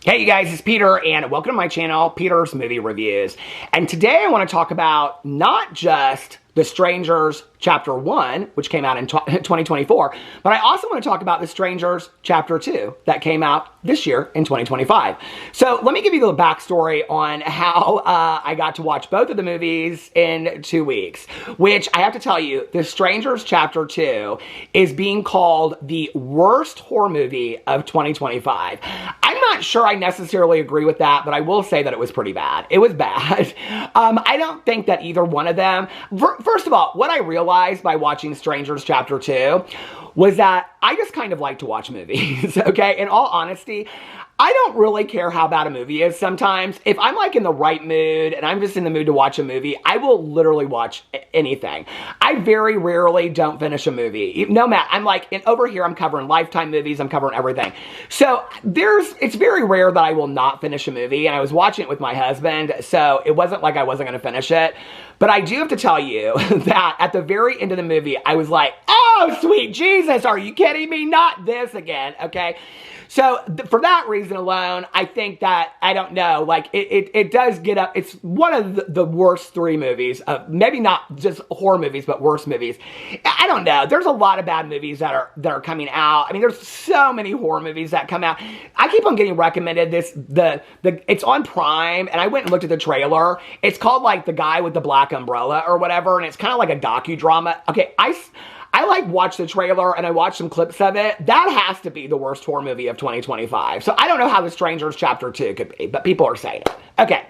Hey you guys, it's Peter and welcome to my channel, Peter's Movie Reviews. And today I want to talk about not just The Strangers Chapter 1, which came out in 2024, but I also want to talk about The Strangers Chapter 2 that came out this year in 2025. So let me give you the backstory on how I got to watch both of the movies in 2 weeks, which I have to tell you, The Strangers Chapter 2 is being called the worst horror movie of 2025. I'm not sure I necessarily agree with that, but I will say that it was pretty bad. It was bad. I don't think that either one of them... First of all, what I realized by watching Strangers Chapter 2 was that I just kind of like to watch movies, okay? In all honesty, I don't really care how bad a movie is sometimes. If I'm like in the right mood and I'm just in the mood to watch a movie, I will literally watch anything. I very rarely don't finish a movie. No matter, I'm like, over here I'm covering Lifetime movies, I'm covering everything. So it's very rare that I will not finish a movie, and I was watching it with my husband, so it wasn't like I wasn't gonna finish it. But I do have to tell you that at the very end of the movie, I was like, oh, sweet Jesus, are you kidding me? Not this again, okay? So for that reason alone, I think that, I don't know, like it does get up. It's one of the worst 3 movies, maybe not just horror movies, but worst movies. I don't know. There's a lot of bad movies that are coming out. I mean, there's so many horror movies that come out. I keep on getting recommended this, it's on Prime, and I went and looked at the trailer. It's called like The Guy with the Black Umbrella or whatever, and it's kind of like a docudrama. Okay, I like watched the trailer and I watched some clips of it. That has to be the worst horror movie of 2025. So I don't know how The Strangers Chapter 2 could be, but people are saying it. Okay,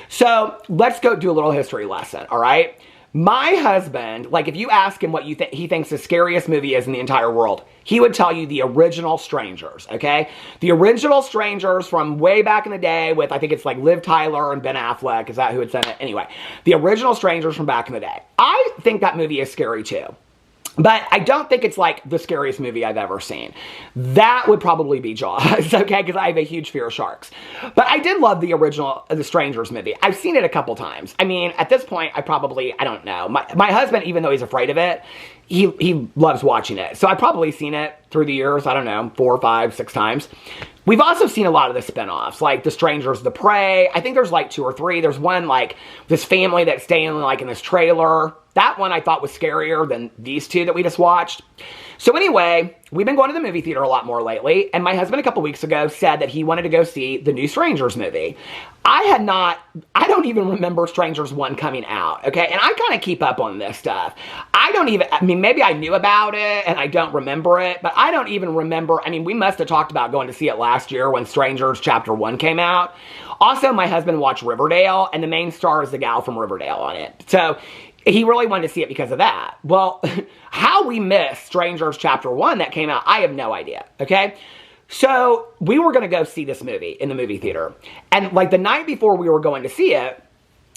so let's go do a little history lesson, all right? My husband, like if you ask him what he thinks the scariest movie is in the entire world, he would tell you the original Strangers, okay? The original Strangers from way back in the day with, I think it's like Liv Tyler and Ben Affleck. Is that who had said it? Anyway, the original Strangers from back in the day. I think that movie is scary too. But I don't think it's like the scariest movie I've ever seen. That would probably be Jaws, okay? Because I have a huge fear of sharks. But I did love the original The Strangers movie. I've seen it a couple times. I mean, at this point, I don't know. My husband, even though he's afraid of it, he loves watching it. So I've probably seen it through the years, I don't know, 4, 5, 6 times. We've also seen a lot of the spinoffs, like The Strangers, The Prey. I think there's like 2 or 3. There's one like this family that's staying like in this trailer. That one I thought was scarier than these 2 that we just watched. So anyway, we've been going to the movie theater a lot more lately, and my husband a couple weeks ago said that he wanted to go see the new Strangers movie. I don't even remember Strangers 1 coming out, okay? And I kind of keep up on this stuff. I mean, maybe I knew about it and I don't remember it, but I don't even remember. I mean, we must have talked about going to see it last year when Strangers Chapter 1 came out. Also, my husband watched Riverdale, and the main star is the gal from Riverdale on it. So he really wanted to see it because of that. Well, how we missed Strangers Chapter 1 that came out, I have no idea, okay? So we were going to go see this movie in the movie theater. And like the night before we were going to see it,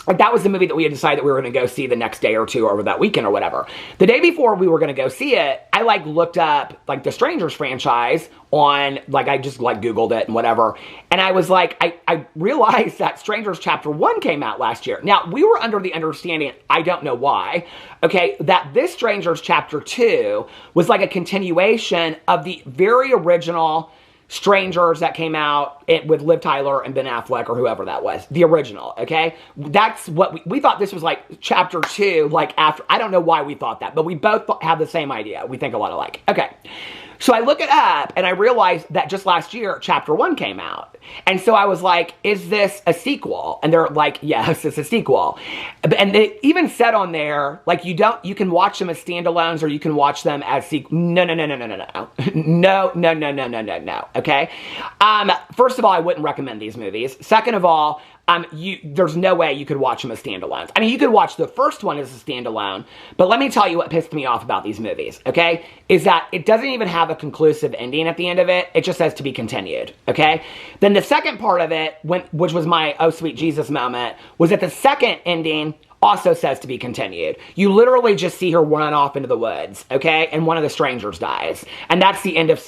like that was the movie that we had decided that we were going to go see the next day or 2 over that weekend or whatever. The day before we were going to go see it, I like looked up like the Strangers franchise on, like I just like Googled it and whatever. And I was like, I realized that Strangers Chapter 1 came out last year. Now, we were under the understanding, I don't know why, okay, that this Strangers Chapter 2 was like a continuation of the very original Strangers that came out with Liv Tyler and Ben Affleck or whoever that was. The original, okay? That's what we thought this was like Chapter 2, like after, I don't know why we thought that, but we both have the same idea. We think a lot alike. Okay. So I look it up and I realized that just last year, Chapter 1 came out. And so I was like, is this a sequel? And they're like, yes, it's a sequel. And they even said on there, like you can watch them as standalones or you can watch them as sequels. No. No. Okay? First of all, I wouldn't recommend these movies. Second of all, there's no way you could watch them as standalones. I mean, you could watch the first one as a standalone, but let me tell you what pissed me off about these movies, okay? Is that it doesn't even have a conclusive ending at the end of it. It just says to be continued, okay? Then the second part of it, which was my oh sweet Jesus moment, was that the second ending also says to be continued. You literally just see her run off into the woods, okay? And one of the strangers dies. And that's the end of,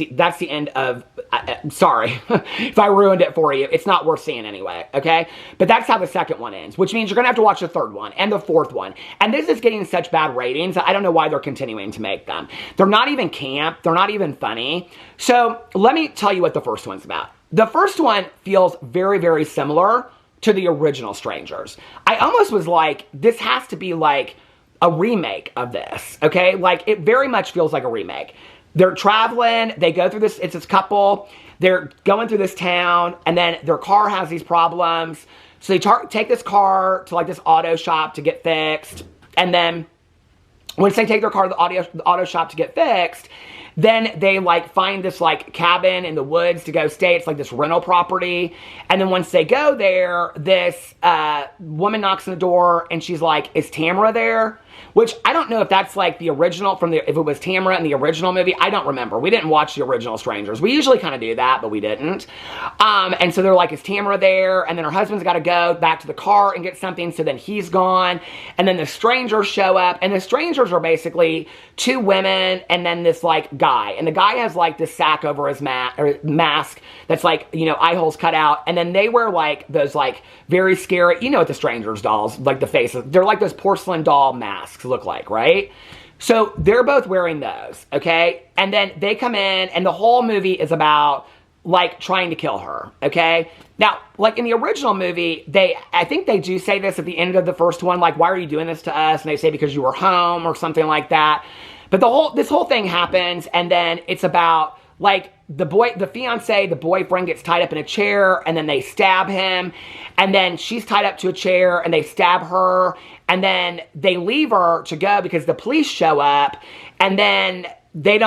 sorry if I ruined it for you. It's not worth seeing anyway, okay? But that's how the second one ends, which means you're gonna have to watch the third one and the fourth one. And this is getting such bad ratings that I don't know why they're continuing to make them. They're not even camp. They're not even funny. So let me tell you what the first one's about. the first one feels very, very similar to the original Strangers. I almost was like, this has to be like a remake of this, okay? Like, it very much feels like a remake. They're traveling, they go through this, it's this couple, they're going through this town, and then their car has these problems. So they take this car to like this auto shop to get fixed, and then once they take their car to the auto shop to get fixed, then they like find this like cabin in the woods to go stay. It's like this rental property. And then once they go there, this woman knocks on the door and she's like, is Tamara there? Which I don't know if that's like the original if it was Tamara in the original movie. I don't remember. We didn't watch the original Strangers. We usually kind of do that, but we didn't. And so they're like, is Tamara there? And then her husband's got to go back to the car and get something. So then he's gone. And then the strangers show up. And the strangers are basically two women and then this like guy. And the guy has like this sack over his mask that's like, you know, eye holes cut out. And then they wear like those like very scary, you know what the Strangers dolls, like the faces, they're like those porcelain doll masks look like, right? So they're both wearing those, okay? And then they come in and the whole movie is about like trying to kill her, okay? Now, like in the original movie, I think they do say this at the end of the first one, like, why are you doing this to us? And they say, because you were home or something like that. But this whole thing happens, and then it's about like the boyfriend gets tied up in a chair, and then they stab him, and then she's tied up to a chair, and they stab her, and then they leave her to go because the police show up, and then they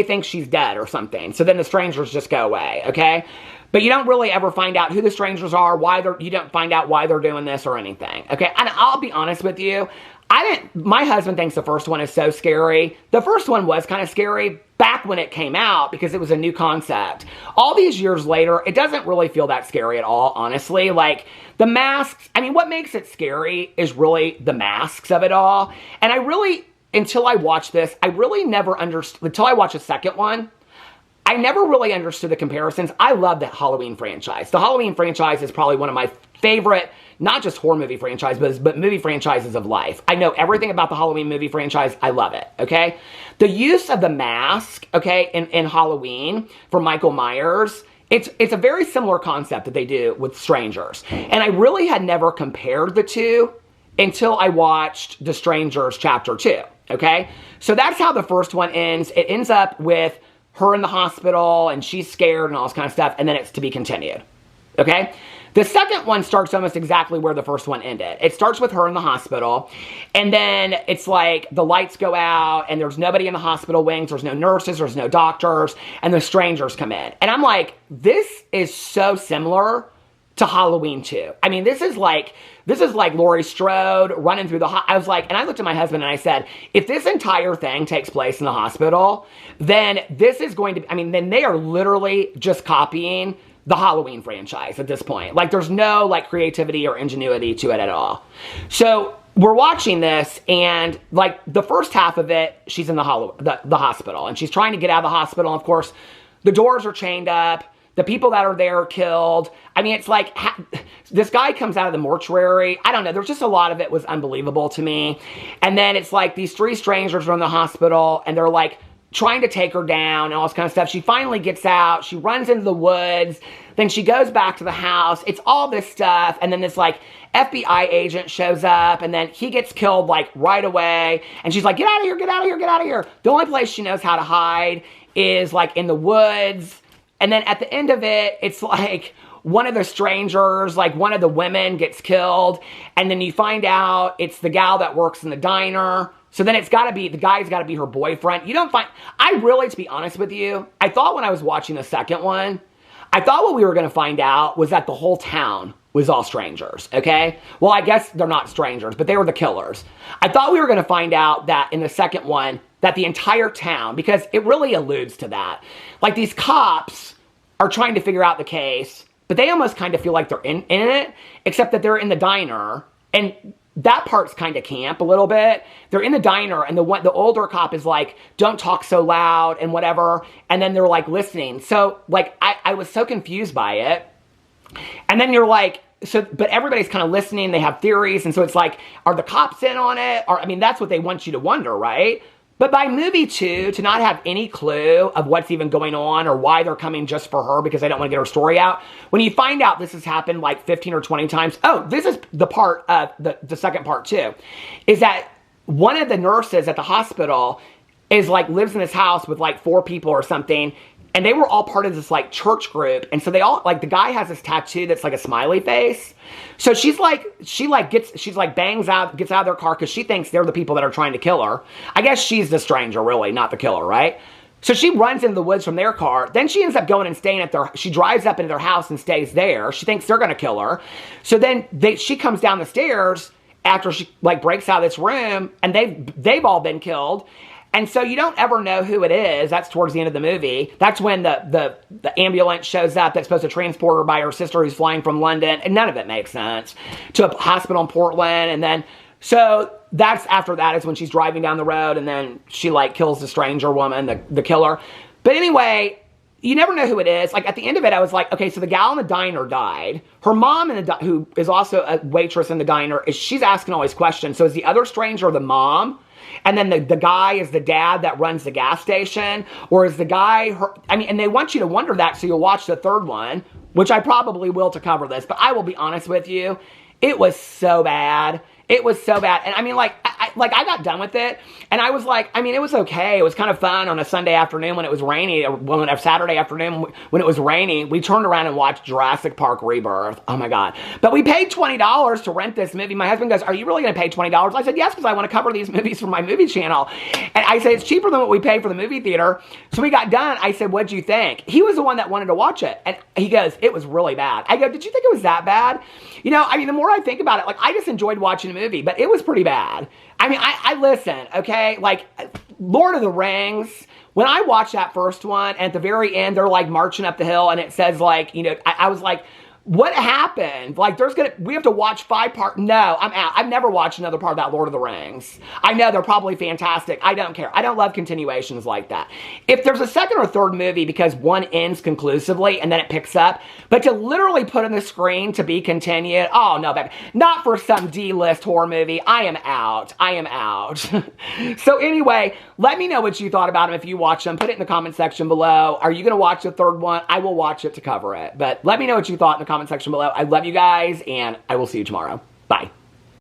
think she's dead or something. So then the strangers just go away, okay? But you don't really ever find out who the strangers are, you don't find out why they're doing this or anything, okay? And I'll be honest with you, my husband thinks the first one is so scary. The first one was kind of scary back when it came out because it was a new concept. All these years later, it doesn't really feel that scary at all, honestly. Like, the masks, I mean, what makes it scary is really the masks of it all. And until I watched this, I really never understood, until I watched the second one, I never really understood the comparisons. I love the Halloween franchise. The Halloween franchise is probably one of my favorite, not just horror movie franchises, but movie franchises of life. I know everything about the Halloween movie franchise. I love it, okay? The use of the mask, okay, in Halloween for Michael Myers, it's a very similar concept that they do with Strangers. And I really had never compared the two until I watched The Strangers Chapter 2, okay? So that's how the first one ends. It ends up with her in the hospital, and she's scared and all this kind of stuff, and then it's to be continued, okay? The second one starts almost exactly where the first one ended. It starts with her in the hospital, and then it's like the lights go out, and there's nobody in the hospital wings, there's no nurses, there's no doctors, and the strangers come in. And I'm like, this is so similar to Halloween 2. I mean, this is like Laurie Strode running through I was like, and I looked at my husband and I said, if this entire thing takes place in the hospital, then this is going to, I mean, then they are literally just copying the Halloween franchise at this point. Like, there's no like creativity or ingenuity to it at all. So we're watching this, and like the first half of it, she's in the hospital, and she's trying to get out of the hospital. And of course, the doors are chained up. The people that are there are killed. I mean, it's like, this guy comes out of the mortuary. I don't know. There's just a lot of it was unbelievable to me. And then it's like these three strangers are in the hospital, and they're like trying to take her down and all this kind of stuff. She finally gets out. She runs into the woods. Then she goes back to the house. It's all this stuff. And then this like FBI agent shows up, and then he gets killed like right away. And she's like, get out of here, get out of here, get out of here. The only place she knows how to hide is like in the woods. And then at the end of it, it's like one of the strangers, like one of the women gets killed. And then you find out it's the gal that works in the diner. So then it's got to be, the guy's got to be her boyfriend. I really, to be honest with you, I thought when I was watching the second one, I thought what we were going to find out was that the whole town was all strangers, okay? Well, I guess they're not strangers, but they were the killers. I thought we were going to find out that in the second one, that the entire town, because it really alludes to that. Like, these cops are trying to figure out the case, but they almost kind of feel like they're in it, except that they're in the diner, and that part's kind of camp a little bit. They're in the diner, and the older cop is like, don't talk so loud, and whatever, and then they're like listening. So, like, I was so confused by it. And then you're like, but everybody's kind of listening, they have theories, and so it's like, are the cops in on it? Or, I mean, that's what they want you to wonder, right? But by movie 2, to not have any clue of what's even going on or why they're coming just for her because they don't want to get her story out, when you find out this has happened like 15 or 20 times, oh, this is the part of the second part too, is that one of the nurses at the hospital is like lives in this house with like 4 people or something, and they were all part of this like church group, and so they all, like, the guy has this tattoo that's like a smiley face. So gets out of their car because she thinks they're the people that are trying to kill her. I guess she's the stranger, really, not the killer, right? So she runs into the woods from their car. Then she ends up going and staying at she drives up into their house and stays there. She thinks they're going to kill her. So then she comes down the stairs after she like breaks out of this room, and they've all been killed. And so you don't ever know who it is. That's towards the end of the movie. That's when the ambulance shows up that's supposed to transport her by her sister who's flying from London. And none of it makes sense. To a hospital in Portland. And then, so that's after that is when she's driving down the road. And then she like kills the stranger woman, the killer. But anyway, you never know who it is. Like at the end of it, I was like, okay, so the gal in the diner died. Her mom, who is also a waitress in the diner, she's asking all these questions. So is the other stranger the mom? And then the guy is the dad that runs the gas station? Or is the guy her? I mean, and they want you to wonder that, so you'll watch the third one, which I probably will to cover this. But I will be honest with you, it was so bad. It was so bad. And I mean, like I got done with it, and I was like, I mean, it was okay. It was kind of fun on a Sunday afternoon when it was rainy, or on a Saturday afternoon when it was rainy. We turned around and watched Jurassic Park Rebirth. Oh my God. But we paid $20 to rent this movie. My husband goes, are you really going to pay $20? I said, yes, because I want to cover these movies for my movie channel. And I said, it's cheaper than what we paid for the movie theater. So we got done. I said, what'd you think? He was the one that wanted to watch it. And he goes, it was really bad. I go, did you think it was that bad? You know, I mean, the more I think about it, like, I just enjoyed watching the movie, but it was pretty bad. I mean, I listen, okay? Like, Lord of the Rings, when I watched that first one, and at the very end, they're, like, marching up the hill, and it says, like, you know, I was like, what happened? Like, we have to watch 5 parts. No, I'm out. I've never watched another part of that Lord of the Rings. I know they're probably fantastic. I don't care. I don't love continuations like that. If there's a second or third movie because one ends conclusively and then it picks up, but to literally put on the screen to be continued, oh no, baby. Not for some D-list horror movie. I am out. I am out. So anyway, let me know what you thought about them if you watch them. Put it in the comment section below. Are you going to watch the third one? I will watch it to cover it. But let me know what you thought in the comment section below. I love you guys, and I will see you tomorrow. Bye.